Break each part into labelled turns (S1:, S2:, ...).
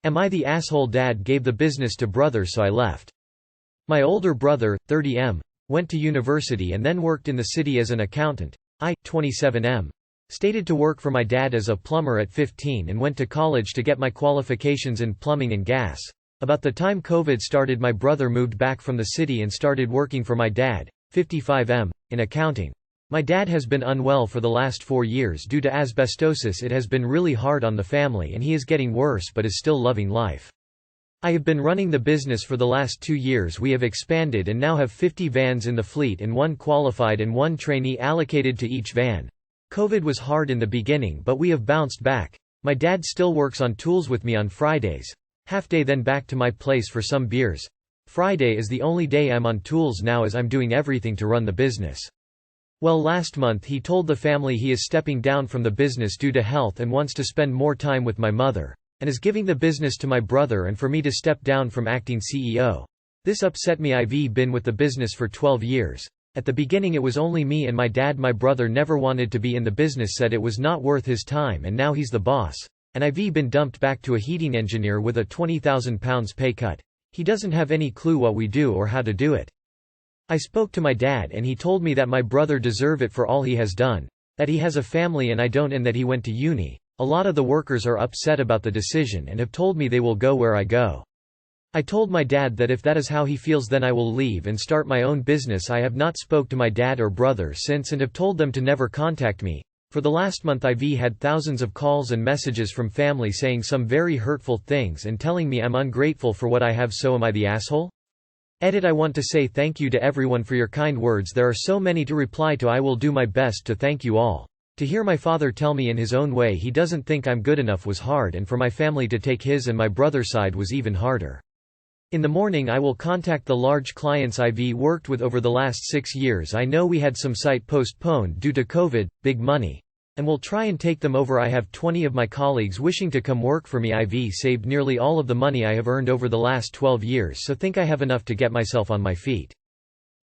S1: Am I the asshole? Dad gave the business to brother, so I left. My older brother, 30M, went to university and then worked in the city as an accountant. I, 27M, stated to work for my dad as a plumber at 15 and went to college to get my qualifications in plumbing and gas. About the time COVID started, my brother moved back from the city and started working for my dad, 55M, in accounting. My dad has been unwell for the last 4 years due to asbestosis. It has been really hard on the family and he is getting worse but is still loving life. I have been running the business for the last 2 years. We have expanded and now have 50 vans in the fleet and 1 qualified and 1 trainee allocated to each van. COVID was hard in the beginning but we have bounced back. My dad still works on tools with me on Fridays. Half day, then back to my place for some beers. Friday is the only day I'm on tools now as I'm doing everything to run the business. Well, last month he told the family he is stepping down from the business due to health and wants to spend more time with my mother, and is giving the business to my brother and for me to step down from acting CEO. This upset me. I've been with the business for 12 years. At the beginning it was only me and my dad. My brother never wanted to be in the business, said it was not worth his time, and now he's the boss, and I've been dumped back to a heating engineer with a £20,000 pay cut. He doesn't have any clue what we do or how to do it. I spoke to my dad and he told me that my brother deserve it for all he has done, that he has a family and I don't, and that he went to uni. A lot of the workers are upset about the decision and have told me they will go where I go. I told my dad that if that is how he feels then I will leave and start my own business. I have not spoke to my dad or brother since and have told them to never contact me. For the last month I've had thousands of calls and messages from family saying some very hurtful things and telling me I'm ungrateful for what I have. So am I the asshole? Edit. I want to say thank you to everyone for your kind words. There are so many to reply to. I will do my best to thank you all. To hear my father tell me in his own way he doesn't think I'm good enough was hard, and for my family to take his and my brother's side was even harder. In the morning I will contact the large clients I've worked with over the last 6 years. I know we had some site postponed due to COVID, big money, and will try and take them over. I have 20 of my colleagues wishing to come work for me. I've saved nearly all of the money I have earned over the last 12 years, so think I have enough to get myself on my feet.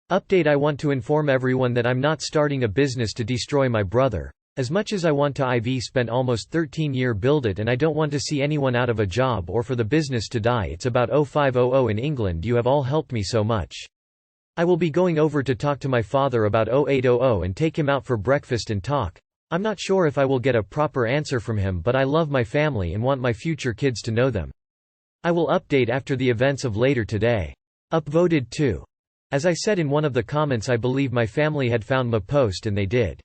S1: Update. I want to inform everyone that I'm not starting a business to destroy my brother. As much as I want to, I've spent almost 13 years build it, and I don't want to see anyone out of a job or for the business to die. It's about 0500 in England. You have all helped me so much. I will be going over to talk to my father about 0800 and take him out for breakfast and talk. I'm not sure if I will get a proper answer from him, but I love my family and want my future kids to know them. I will update after the events of later today. Upvoted 2. As I said in one of the comments, I believe my family had found my post, and they did.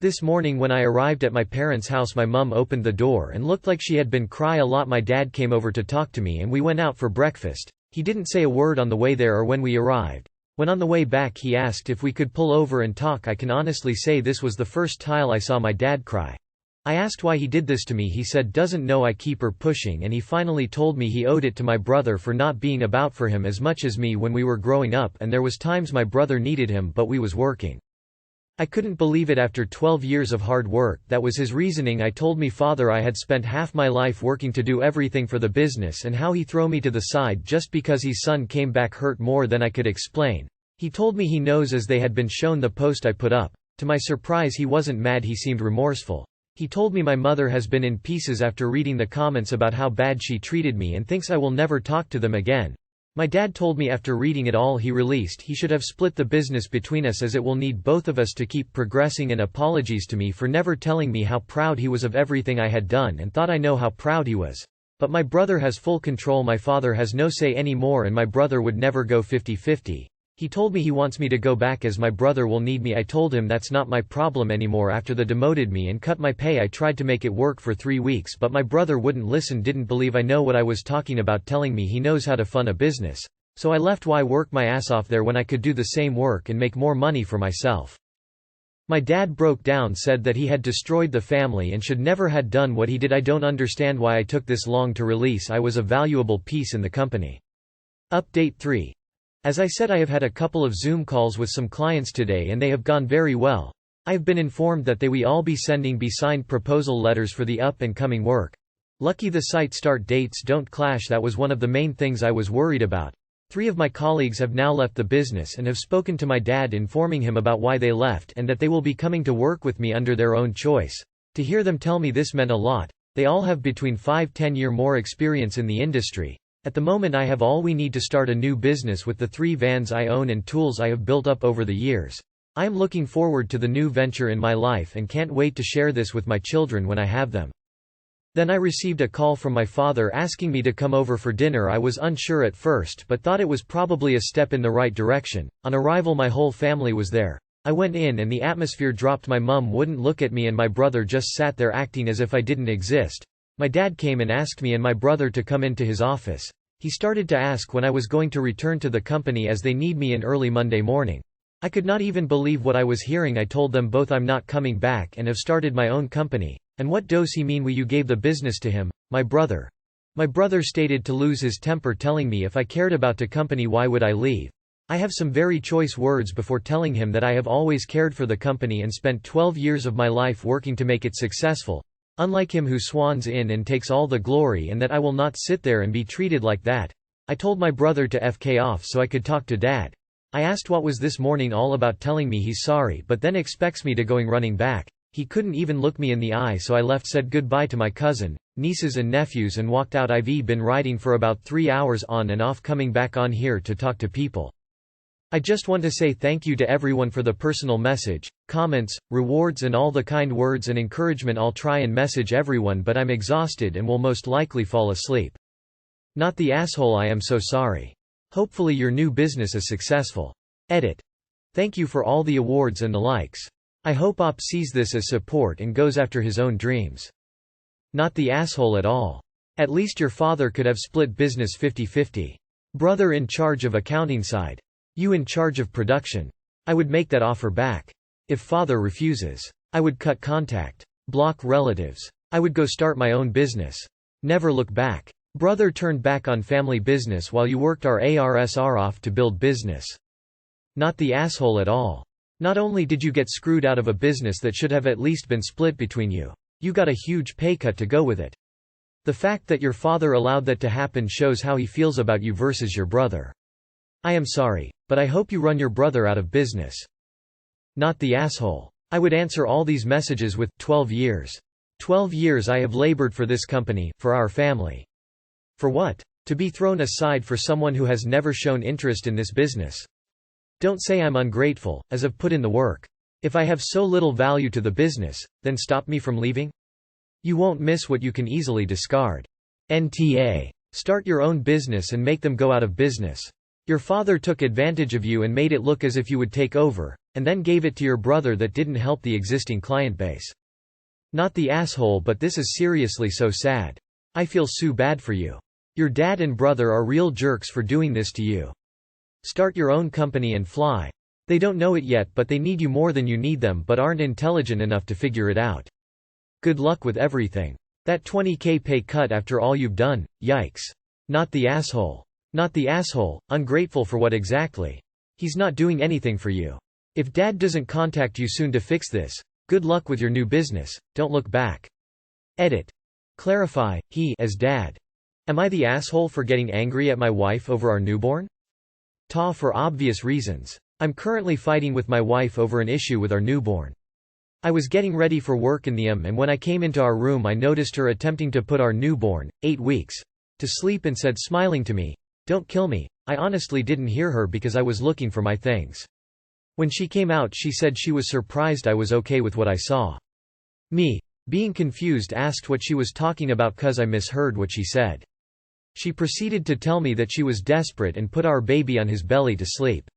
S1: This morning when I arrived at my parents' house, my mum opened the door and looked like she had been cry a lot. My dad came over to talk to me and we went out for breakfast. He didn't say a word on the way there or when we arrived. When on the way back he asked if we could pull over and talk. I can honestly say this was the first time I saw my dad cry. I asked why he did this to me. He said doesn't know, I keep her pushing, and he finally told me he owed it to my brother for not being about for him as much as me when we were growing up, and there was times my brother needed him but we was working. I couldn't believe it. After 12 years of hard work, that was his reasoning. I told me father I had spent half my life working to do everything for the business, and how he throw me to the side just because his son came back hurt more than I could explain. He told me he knows as they had been shown the post I put up. To my surprise he wasn't mad, he seemed remorseful. He told me my mother has been in pieces after reading the comments about how bad she treated me and thinks I will never talk to them again. My dad told me after reading it all he should have split the business between us as it will need both of us to keep progressing, and apologies to me for never telling me how proud he was of everything I had done and thought I know how proud he was. But my brother has full control. My father has no say anymore and my brother would never go 50-50. He told me he wants me to go back as my brother will need me. I told him that's not my problem anymore. After they demoted me and cut my pay, I tried to make it work for 3 weeks, but my brother wouldn't listen, didn't believe I know what I was talking about, telling me he knows how to fund a business. So I left. Why work my ass off there when I could do the same work and make more money for myself? My dad broke down, said that he had destroyed the family and should never had done what he did. I don't understand why I took this long to release. I was a valuable piece in the company. Update 3. As I said, I have had a couple of Zoom calls with some clients today and they have gone very well. I have been informed that they will all be sending signed proposal letters for the up and coming work. Lucky the site start dates don't clash. That was one of the main things I was worried about. 3 of my colleagues have now left the business and have spoken to my dad, informing him about why they left and that they will be coming to work with me under their own choice. To hear them tell me this meant a lot. They all have between 5–10 year more experience in the industry. At the moment I have all we need to start a new business with the 3 vans I own and tools I have built up over the years. I am looking forward to the new venture in my life and can't wait to share this with my children when I have them." Then I received a call from my father asking me to come over for dinner. I was unsure at first but thought it was probably a step in the right direction. On arrival my whole family was there. I went in and the atmosphere dropped. My mum wouldn't look at me and my brother just sat there acting as if I didn't exist. My dad came and asked me and my brother to come into his office. He started to ask when I was going to return to the company as they need me in early Monday morning. I could not even believe what I was hearing. I told them both I'm not coming back and have started my own company. "And what does he mean you gave the business to him?" My brother stated to lose his temper, telling me if I cared about the company why would I leave. I have some very choice words before telling him that I have always cared for the company and spent 12 years of my life working to make it successful, unlike him who swans in and takes all the glory, and that I will not sit there and be treated like that. I told my brother to FK off so I could talk to Dad. I asked what was this morning all about, telling me he's sorry but then expects me to going running back. He couldn't even look me in the eye, so I left, said goodbye to my cousin, nieces and nephews and walked out. I've been riding for about 3 hours on and off, coming back on here to talk to people. I just want to say thank you to everyone for the personal message, comments, rewards and all the kind words and encouragement. I'll try and message everyone but I'm exhausted and will most likely fall asleep. Not the asshole. I am so sorry. Hopefully your new business is successful. Edit. Thank you for all the awards and the likes. I hope Op sees this as support and goes after his own dreams. Not the asshole at all. At least your father could have split business 50-50. Brother in charge of accounting side. You in charge of production. I would make that offer back. If father refuses, I would cut contact. Block relatives. I would go start my own business. Never look back. Brother turned back on family business while you worked our ARSR off to build business. Not the asshole at all. Not only did you get screwed out of a business that should have at least been split between you, you got a huge pay cut to go with it. The fact that your father allowed that to happen shows how he feels about you versus your brother. I am sorry, but I hope you run your brother out of business. Not the asshole. I would answer all these messages with 12 years. 12 years I have labored for this company, for our family. For what? To be thrown aside for someone who has never shown interest in this business. Don't say I'm ungrateful, as I've put in the work. If I have so little value to the business, then stop me from leaving? You won't miss what you can easily discard. NTA. Start your own business and make them go out of business. Your father took advantage of you and made it look as if you would take over, and then gave it to your brother. That didn't help the existing client base. Not the asshole, but this is seriously so sad. I feel so bad for you. Your dad and brother are real jerks for doing this to you. Start your own company and fly. They don't know it yet but they need you more than you need them, but aren't intelligent enough to figure it out. Good luck with everything. That $20,000 pay cut after all you've done, yikes. Not the asshole. Not the asshole. Ungrateful for what exactly? He's not doing anything for you. If Dad doesn't contact you soon to fix this, good luck with your new business. Don't look back. Edit. Clarify, he as Dad. Am I the asshole for getting angry at my wife over our newborn? Ta, for obvious reasons. I'm currently fighting with my wife over an issue with our newborn. I was getting ready for work in the and when I came into our room I noticed her attempting to put our newborn, 8 weeks, to sleep and said, smiling to me, "Don't kill me." I honestly didn't hear her because I was looking for my things. When she came out she said she was surprised I was okay with what I saw. Me, being confused, asked what she was talking about cause I misheard what she said. She proceeded to tell me that she was desperate and put our baby on his belly to sleep.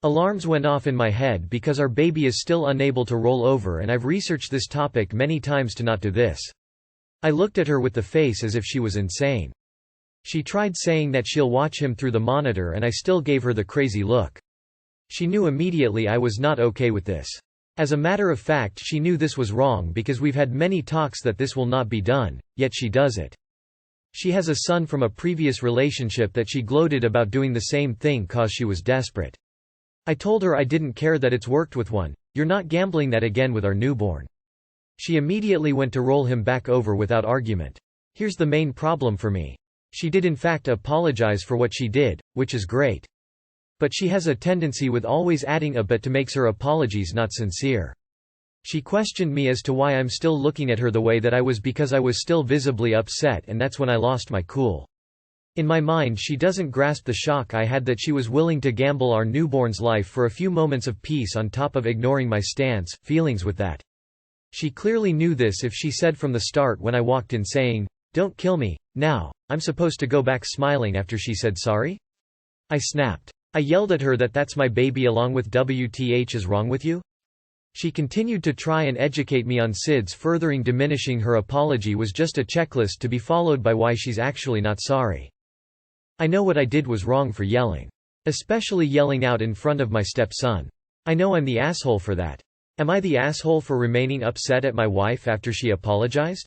S1: Alarms went off in my head because our baby is still unable to roll over and I've researched this topic many times to not do this. I looked at her with the face as if she was insane. She tried saying that she'll watch him through the monitor and I still gave her the crazy look. She knew immediately I was not okay with this. As a matter of fact she knew this was wrong because we've had many talks that this will not be done, yet she does it. She has a son from a previous relationship that she gloated about doing the same thing cause she was desperate. I told her I didn't care that it's worked with one. You're not gambling that again with our newborn. She immediately went to roll him back over without argument. Here's the main problem for me. She did in fact apologize for what she did, which is great. But she has a tendency with always adding a but to makes her apologies not sincere. She questioned me as to why I'm still looking at her the way that I was because I was still visibly upset, and that's when I lost my cool. In my mind she doesn't grasp the shock I had that she was willing to gamble our newborn's life for a few moments of peace on top of ignoring my feelings with that. She clearly knew this if she said from the start when I walked in saying, "Don't kill me, now." I'm supposed to go back smiling after she said sorry? I snapped. I yelled at her that that's my baby along with "WTH is wrong with you?" She continued to try and educate me on SIDS, furthering diminishing her apology was just a checklist to be followed by why she's actually not sorry. I know what I did was wrong for yelling. Especially yelling out in front of my stepson. I know I'm the asshole for that. Am I the asshole for remaining upset at my wife after she apologized?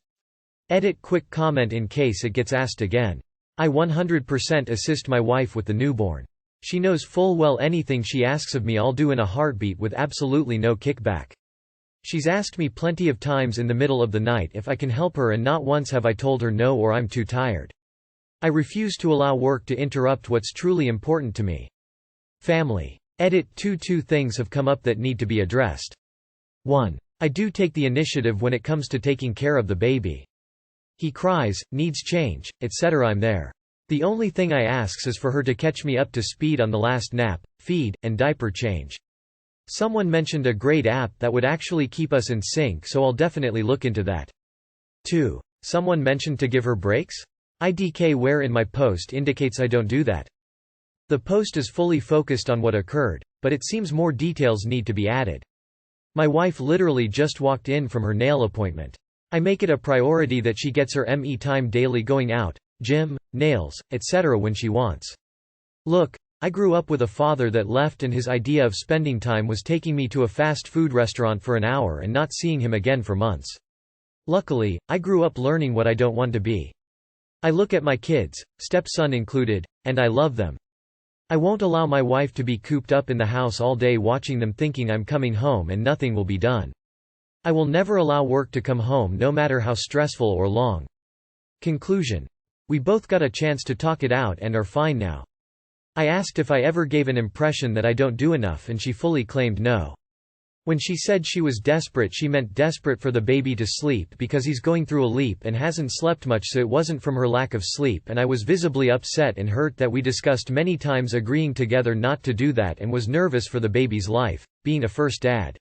S1: Edit quick comment in case it gets asked again. I 100% assist my wife with the newborn. She knows full well anything she asks of me I'll do in a heartbeat with absolutely no kickback. She's asked me plenty of times in the middle of the night if I can help her, and not once have I told her no or I'm too tired. I refuse to allow work to interrupt what's truly important to me. Family. Edit 2 things have come up that need to be addressed. 1. I do take the initiative when it comes to taking care of the baby. He cries, needs change, etc. I'm there. The only thing I asks is for her to catch me up to speed on the last nap, feed, and diaper change. Someone mentioned a great app that would actually keep us in sync, so I'll definitely look into that. 2. Someone mentioned to give her breaks? IDK where in my post indicates I don't do that. The post is fully focused on what occurred, but it seems more details need to be added. My wife literally just walked in from her nail appointment. I make it a priority that she gets her ME time daily, going out, gym, nails, etc. when she wants. Look, I grew up with a father that left, and his idea of spending time was taking me to a fast food restaurant for an hour and not seeing him again for months. Luckily, I grew up learning what I don't want to be. I look at my kids, stepson included, and I love them. I won't allow my wife to be cooped up in the house all day watching them, thinking I'm coming home and nothing will be done. I will never allow work to come home, no matter how stressful or long. Conclusion. We both got a chance to talk it out and are fine now. I asked if I ever gave an impression that I don't do enough, and she fully claimed no. When she said she was desperate, she meant desperate for the baby to sleep because he's going through a leap and hasn't slept much, so it wasn't from her lack of sleep, and I was visibly upset and hurt that we discussed many times agreeing together not to do that and was nervous for the baby's life, being a first dad.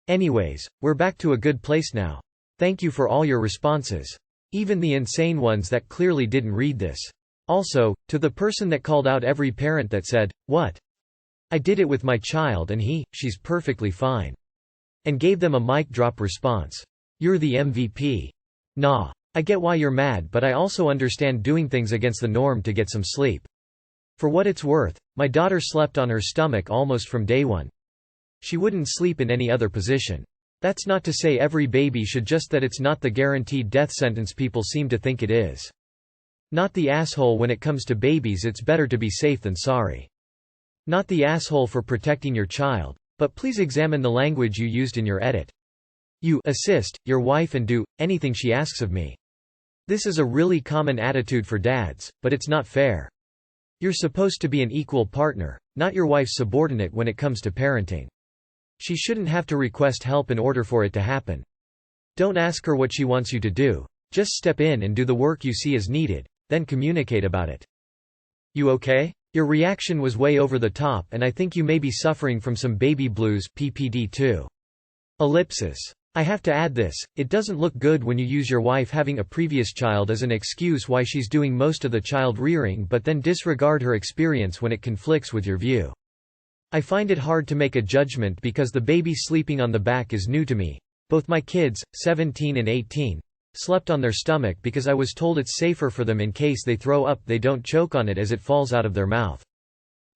S1: Anyways, we're back to a good place now. Thank you for all your responses. Even the insane ones that clearly didn't read this. Also, to the person that called out every parent that said, "What? I did it with my child and she's perfectly fine," and gave them a mic drop response. You're the MVP. Nah. I get why you're mad, but I also understand doing things against the norm to get some sleep. For what it's worth, my daughter slept on her stomach almost from day one. She wouldn't sleep in any other position. That's not to say every baby should, just that it's not the guaranteed death sentence people seem to think it is. Not the asshole when it comes to babies, it's better to be safe than sorry. Not the asshole for protecting your child, but please examine the language you used in your edit. You assist your wife and do anything she asks of me. This is a really common attitude for dads, but it's not fair. You're supposed to be an equal partner, not your wife's subordinate when it comes to parenting. She shouldn't have to request help in order for it to happen. Don't ask her what she wants you to do. Just step in and do the work you see as needed, then communicate about it. You okay? Your reaction was way over the top, and I think you may be suffering from some baby blues (PPD 2). Ellipsis. I have to add this, it doesn't look good when you use your wife having a previous child as an excuse why she's doing most of the child rearing, but then disregard her experience when it conflicts with your view. I find it hard to make a judgment because the baby sleeping on the back is new to me. Both my kids, 17 and 18, slept on their stomach because I was told it's safer for them in case they throw up they don't choke on it as it falls out of their mouth.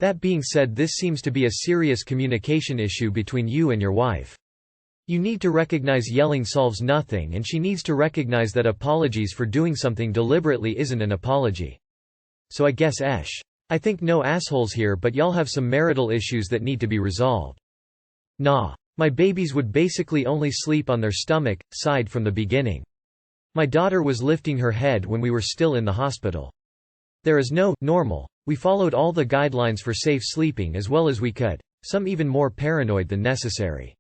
S1: That being said, this seems to be a serious communication issue between you and your wife. You need to recognize yelling solves nothing, and she needs to recognize that apologies for doing something deliberately isn't an apology. So I guess I think no assholes here, but y'all have some marital issues that need to be resolved. Nah. My babies would basically only sleep on their stomach, side from the beginning. My daughter was lifting her head when we were still in the hospital. There is no normal. We followed all the guidelines for safe sleeping as well as we could, some even more paranoid than necessary.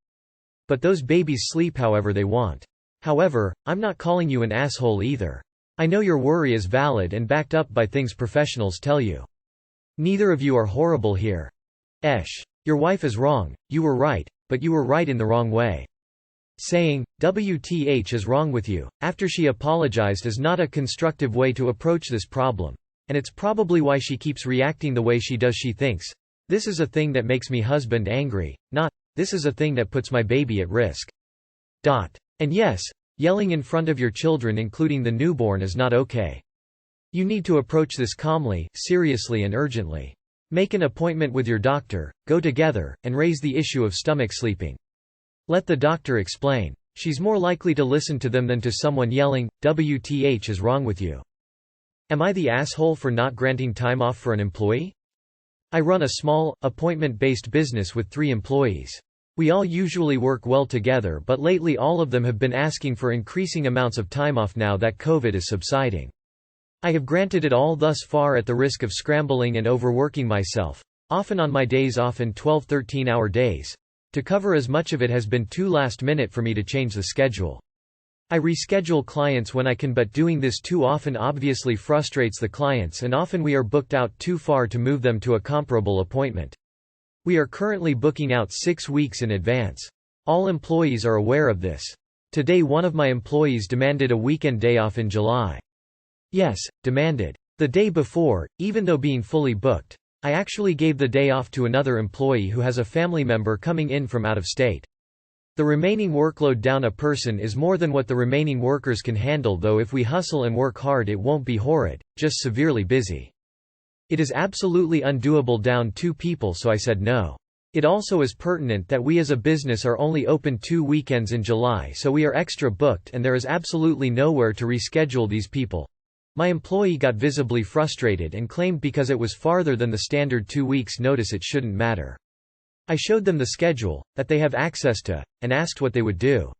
S1: But those babies sleep however they want. However, I'm not calling you an asshole either. I know your worry is valid and backed up by things professionals tell you. Neither of you are horrible here. Your wife is wrong, you were right, but you were right in the wrong way. Saying, "WTH is wrong with you," after she apologized is not a constructive way to approach this problem, and it's probably why she keeps reacting the way she does. She thinks, "This is a thing that makes me husband angry," not, "This is a thing that puts my baby at risk." And yes, yelling in front of your children including the newborn is not okay. You need to approach this calmly, seriously and urgently. Make an appointment with your doctor, go together, and raise the issue of stomach sleeping. Let the doctor explain. She's more likely to listen to them than to someone yelling, "WTH is wrong with you." Am I the asshole for not granting time off for an employee? I run a small, appointment-based business with 3 employees. We all usually work well together, but lately all of them have been asking for increasing amounts of time off now that COVID is subsiding. I have granted it all thus far at the risk of scrambling and overworking myself, often on my days off in 12-13-hour days. To cover as much of it has been too last minute for me to change the schedule. I reschedule clients when I can, but doing this too often obviously frustrates the clients and often we are booked out too far to move them to a comparable appointment. We are currently booking out 6 weeks in advance. All employees are aware of this. Today one of my employees demanded a weekend day off in July. Yes, demanded. The day before, even though being fully booked, I actually gave the day off to another employee who has a family member coming in from out of state. The remaining workload down a person is more than what the remaining workers can handle, though if we hustle and work hard it won't be horrid, just severely busy. It is absolutely undoable down 2 people, so I said no. It also is pertinent that we as a business are only open 2 weekends in July, so we are extra booked and there is absolutely nowhere to reschedule these people. My employee got visibly frustrated and claimed because it was farther than the standard 2 weeks notice it shouldn't matter. I showed them the schedule, that they have access to, and asked what they would do.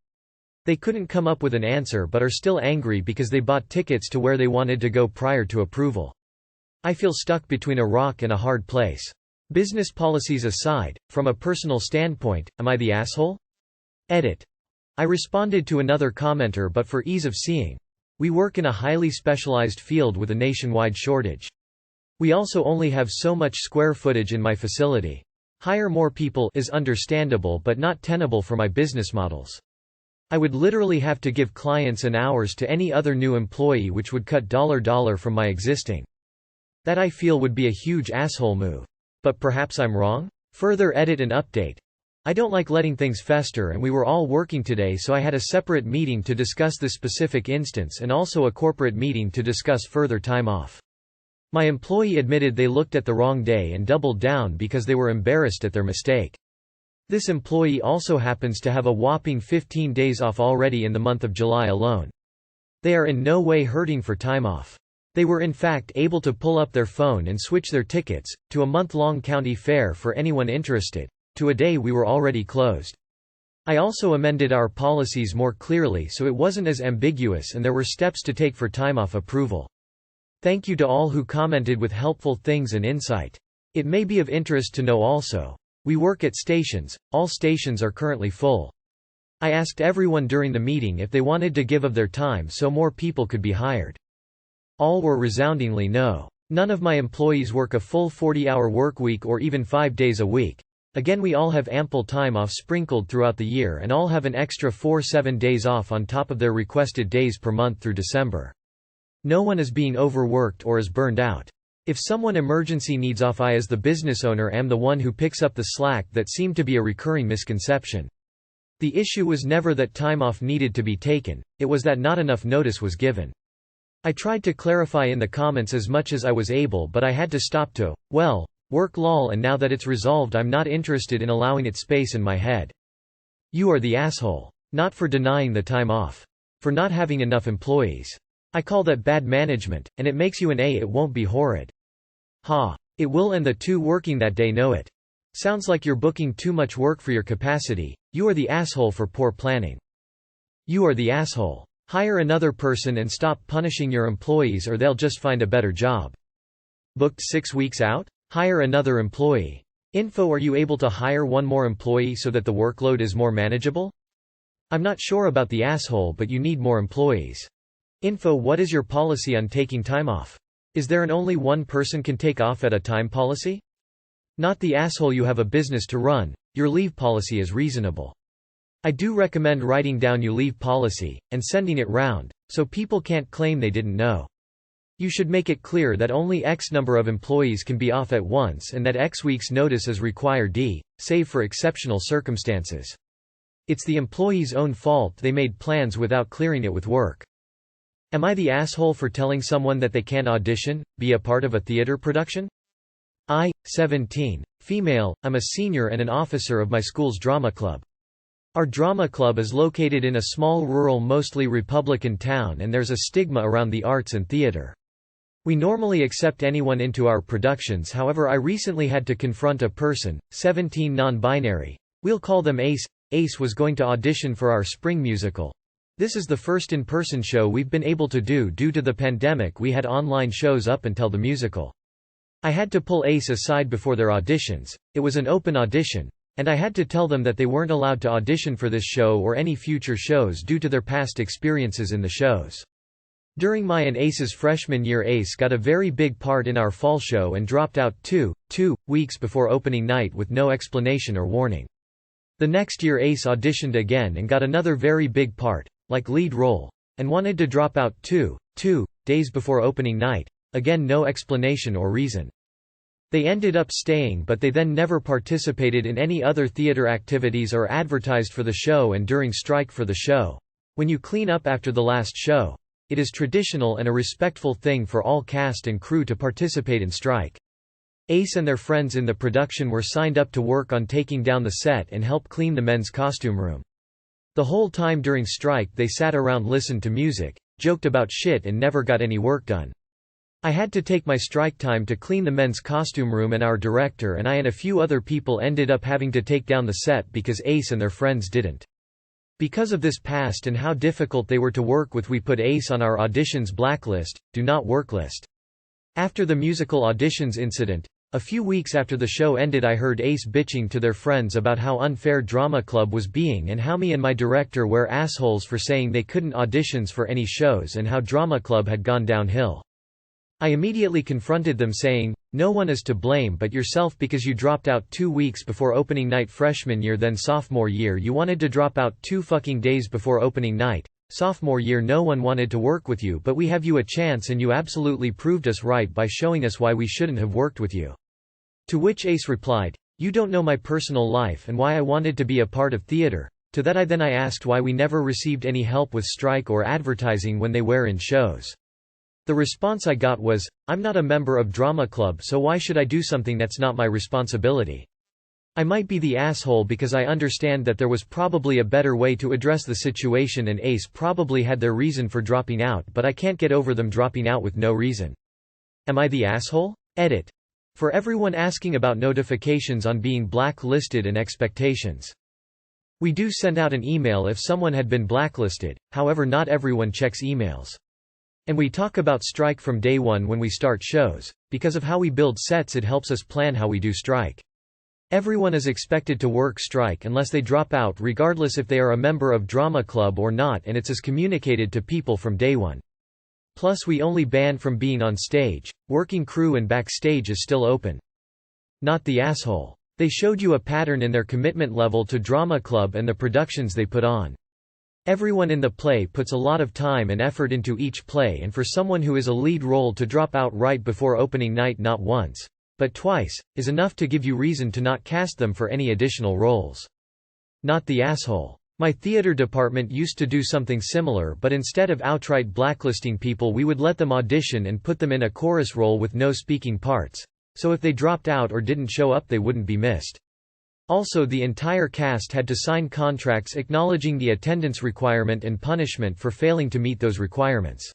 S1: They couldn't come up with an answer but are still angry because they bought tickets to where they wanted to go prior to approval. I feel stuck between a rock and a hard place. Business policies aside, from a personal standpoint, am I the asshole? I responded to another commenter, but for ease of seeing. We work in a highly specialized field with a nationwide shortage. We also only have so much square footage in my facility. Hire more people is understandable but not tenable for my business models. I would literally have to give clients and hours to any other new employee, which would cut $$ from my existing. That I feel would be a huge asshole move. But perhaps I'm wrong? Further edit and update. I don't like letting things fester and we were all working today, so I had a separate meeting to discuss this specific instance and also a corporate meeting to discuss further time off. My employee admitted they looked at the wrong day and doubled down because they were embarrassed at their mistake. This employee also happens to have a whopping 15 days off already in the month of July alone. They are in no way hurting for time off. They were in fact able to pull up their phone and switch their tickets to a month-long county fair for anyone interested. To a day we were already closed. I also amended our policies more clearly so it wasn't as ambiguous and there were steps to take for time off approval. Thank you to all who commented with helpful things and insight. It may be of interest to know also. We work at stations, all stations are currently full. I asked everyone during the meeting if they wanted to give of their time so more people could be hired. All were resoundingly no. None of my employees work a full 40-hour workweek or even 5 days a week. Again, we all have ample time off sprinkled throughout the year and all have an extra 4-7 days off on top of their requested days per month through December. No one is being overworked or is burned out. If someone emergency needs off, I as the business owner am the one who picks up the slack. That seemed to be a recurring misconception. The issue was never that time off needed to be taken, it was that not enough notice was given. I tried to clarify in the comments as much as I was able, but I had to stop to, work lol, and now that it's resolved I'm not interested in allowing it space in my head. You are the asshole. Not for denying the time off. For not having enough employees. I call that bad management, and it makes you an A. It won't be horrid. Ha. It will, and the 2 working that day know it. Sounds like you're booking too much work for your capacity. You are the asshole for poor planning. You are the asshole. Hire another person and stop punishing your employees or they'll just find a better job. Booked 6 weeks out? Hire another employee. Info: are you able to hire one more employee so that the workload is more manageable? I'm not sure about the asshole, but you need more employees. Info: what is your policy on taking time off? Is there an only one person can take off at a time policy? Not the asshole: you have a business to run, your leave policy is reasonable. I do recommend writing down your leave policy, and sending it round, so people can't claim they didn't know. You should make it clear that only X number of employees can be off at once and that X weeks notice is required, save for exceptional circumstances. It's the employee's own fault they made plans without clearing it with work. Am I the asshole for telling someone that they can't audition, be a part of a theater production? I, 17, female, I'm a senior and an officer of my school's drama club. Our drama club is located in a small rural, mostly Republican town, and there's a stigma around the arts and theater. We normally accept anyone into our productions, however I recently had to confront a person, 17, non-binary. We'll call them Ace. Ace was going to audition for our spring musical. This is the first in-person show we've been able to do due to the pandemic. We had online shows up until the musical. I had to pull Ace aside before their auditions. It was an open audition, and I had to tell them that they weren't allowed to audition for this show or any future shows due to their past experiences in the shows. During my and Ace's freshman year, Ace got a very big part in our fall show and dropped out 2 weeks before opening night with no explanation or warning. The next year Ace auditioned again and got another very big part, like lead role, and wanted to drop out 2 days before opening night, again no explanation or reason. They ended up staying, but they then never participated in any other theater activities or advertised for the show. And during strike for the show, when you clean up after the last show, it is traditional and a respectful thing for all cast and crew to participate in strike. Ace and their friends in the production were signed up to work on taking down the set and help clean the men's costume room. The whole time during strike they sat around, listened to music, joked about shit, and never got any work done. I had to take my strike time to clean the men's costume room, and our director and I and a few other people ended up having to take down the set because Ace and their friends didn't. Because of this past and how difficult they were to work with, we put Ace on our auditions blacklist, do not work list. After the musical auditions incident, a few weeks after the show ended, I heard Ace bitching to their friends about how unfair Drama Club was being and how me and my director were assholes for saying they couldn't auditions for any shows and how Drama Club had gone downhill. I immediately confronted them saying, no one is to blame but yourself because you dropped out 2 weeks before opening night freshman year, then sophomore year you wanted to drop out 2 fucking days before opening night. Sophomore year no one wanted to work with you, but we have you a chance and you absolutely proved us right by showing us why we shouldn't have worked with you. To which Ace replied, you don't know my personal life and why I wanted to be a part of theater. To that I asked why we never received any help with strike or advertising when they were in shows. The response I got was, I'm not a member of Drama Club, so why should I do something that's not my responsibility? I might be the asshole because I understand that there was probably a better way to address the situation and Ace probably had their reason for dropping out, but I can't get over them dropping out with no reason. Am I the asshole? Edit. For everyone asking about notifications on being blacklisted and expectations. We do send out an email if someone had been blacklisted, however not everyone checks emails. And we talk about strike from day one when we start shows. Because of how we build sets, it helps us plan how we do strike. Everyone is expected to work strike unless they drop out, regardless if they are a member of Drama Club or not, and it's as communicated to people from day one. Plus we only ban from being on stage, working crew and backstage is still open. Not the asshole. They showed you a pattern in their commitment level to Drama Club and the productions they put on. Everyone in the play puts a lot of time and effort into each play, and for someone who is a lead role to drop out right before opening night not once, but twice, is enough to give you reason to not cast them for any additional roles. Not the asshole. My theater department used to do something similar, but instead of outright blacklisting people we would let them audition and put them in a chorus role with no speaking parts, so if they dropped out or didn't show up they wouldn't be missed. Also, the entire cast had to sign contracts acknowledging the attendance requirement and punishment for failing to meet those requirements.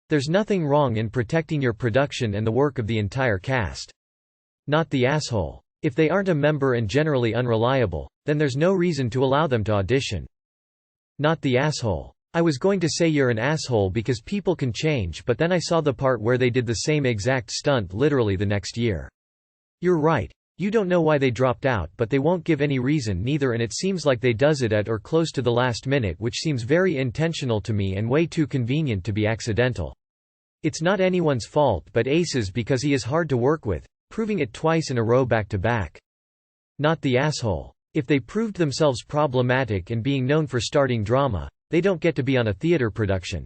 S1: There's nothing wrong in protecting your production and the work of the entire cast. Not the asshole. If they aren't a member and generally unreliable, then there's no reason to allow them to audition. Not the asshole. I was going to say you're an asshole because people can change, but then I saw the part where they did the same exact stunt literally the next year. You're right. You don't know why they dropped out, but they won't give any reason neither, and it seems like they does it at or close to the last minute, which seems very intentional to me and way too convenient to be accidental. It's not anyone's fault but Ace's because he is hard to work with, proving it twice in a row back to back. Not the asshole. If they proved themselves problematic and being known for starting drama, they don't get to be on a theater production.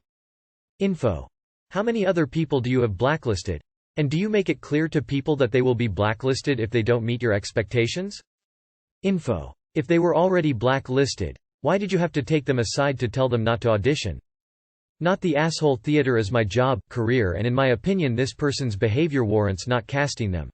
S1: Info. How many other people do you have blacklisted? And do you make it clear to people that they will be blacklisted if they don't meet your expectations? Info. If they were already blacklisted, why did you have to take them aside to tell them not to audition? Not the asshole. Theater is my job, career, and in my opinion this person's behavior warrants not casting them.